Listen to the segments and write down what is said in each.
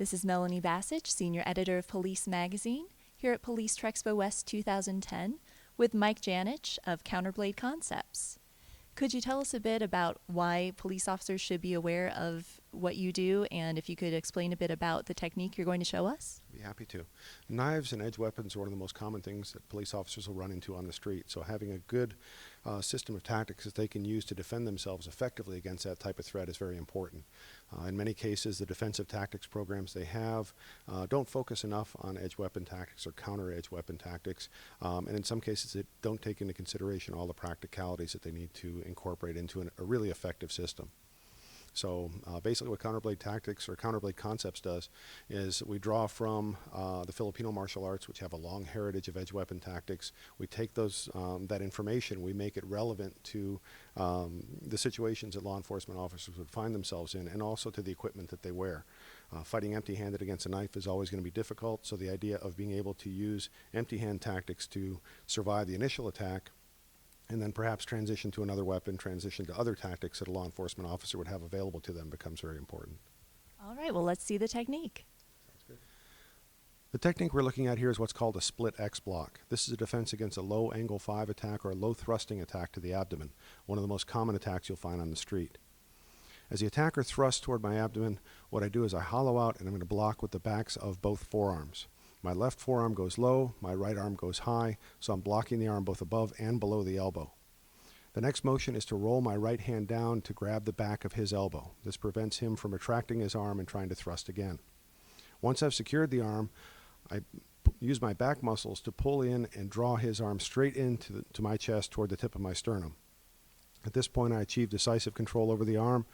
This is Melanie Bassich, Senior Editor of Police Magazine, here at POLICE-TREXPO West 2010 with Mike Janich of Counterblade Concepts. Could you tell us a bit about why police officers should be aware of what you do, and if you could explain a bit about the technique you're going to show us? I'd be happy to. Knives and edge weapons are one of the most common things that police officers will run into on the street, so having a good system of tactics that they can use to defend themselves effectively against that type of threat is very important. In many cases, the defensive tactics programs they have don't focus enough on edge weapon tactics or counter edge weapon tactics, and in some cases they don't take into consideration all the practicalities that they need to incorporate into a really effective system. So basically what Counterblade Tactics or Counterblade Concepts does is we draw from the Filipino martial arts, which have a long heritage of edge weapon tactics. We take that information, we make it relevant to the situations that law enforcement officers would find themselves in, and also to the equipment that they wear. Fighting empty-handed against a knife is always going to be difficult, so the idea of being able to use empty-hand tactics to survive the initial attack and then perhaps transition to another weapon, transition to other tactics that a law enforcement officer would have available to them becomes very important. All right, well, let's see the technique. Sounds good. The technique we're looking at here is what's called a split X block. This is a defense against a low angle 5 attack or a low thrusting attack to the abdomen, one of the most common attacks you'll find on the street. As the attacker thrusts toward my abdomen, what I do is I hollow out and I'm going to block with the backs of both forearms. My left forearm goes low, my right arm goes high, so I'm blocking the arm both above and below the elbow. The next motion is to roll my right hand down to grab the back of his elbow. This prevents him from retracting his arm and trying to thrust again. Once I've secured the arm, I use my back muscles to pull in and draw his arm straight into to my chest toward the tip of my sternum. At this point, I achieve decisive control over the arm,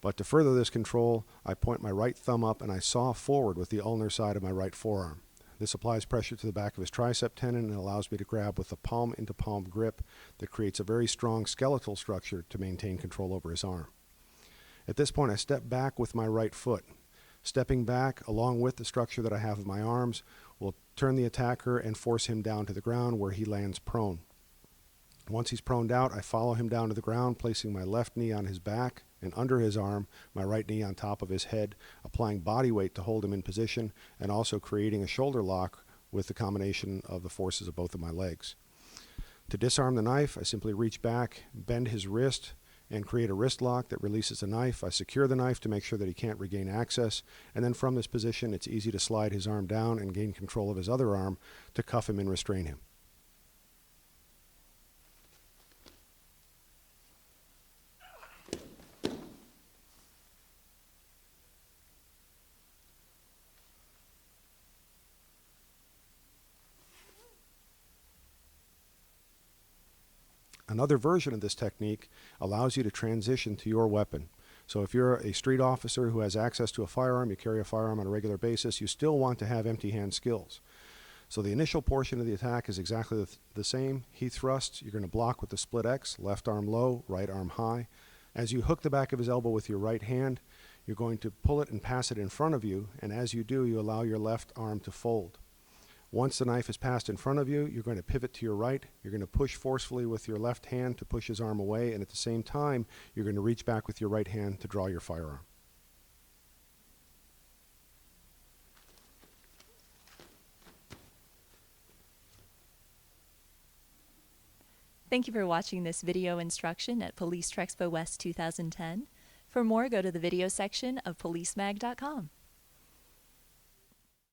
but to further this control, I point my right thumb up and I saw forward with the ulnar side of my right forearm. This applies pressure to the back of his tricep tendon and allows me to grab with a palm-into-palm grip that creates a very strong skeletal structure to maintain control over his arm. At this point, I step back with my right foot. Stepping back, along with the structure that I have of my arms, will turn the attacker and force him down to the ground where he lands prone. Once he's proned out, I follow him down to the ground, placing my left knee on his back and under his arm, my right knee on top of his head, applying body weight to hold him in position, and also creating a shoulder lock with the combination of the forces of both of my legs. To disarm the knife, I simply reach back, bend his wrist, and create a wrist lock that releases the knife. I secure the knife to make sure that he can't regain access, and then from this position, it's easy to slide his arm down and gain control of his other arm to cuff him and restrain him. Another version of this technique allows you to transition to your weapon. So if you're a street officer who has access to a firearm, you carry a firearm on a regular basis, you still want to have empty hand skills. So the initial portion of the attack is exactly the same. He thrusts, you're going to block with the split X, left arm low, right arm high. As you hook the back of his elbow with your right hand, you're going to pull it and pass it in front of you, and as you do, you allow your left arm to fold. Once the knife is passed in front of you, you're going to pivot to your right. You're going to push forcefully with your left hand to push his arm away, and at the same time, you're going to reach back with your right hand to draw your firearm. Thank you for watching this video instruction at POLICE-TREXPO West 2010. For more, go to the video section of policemag.com.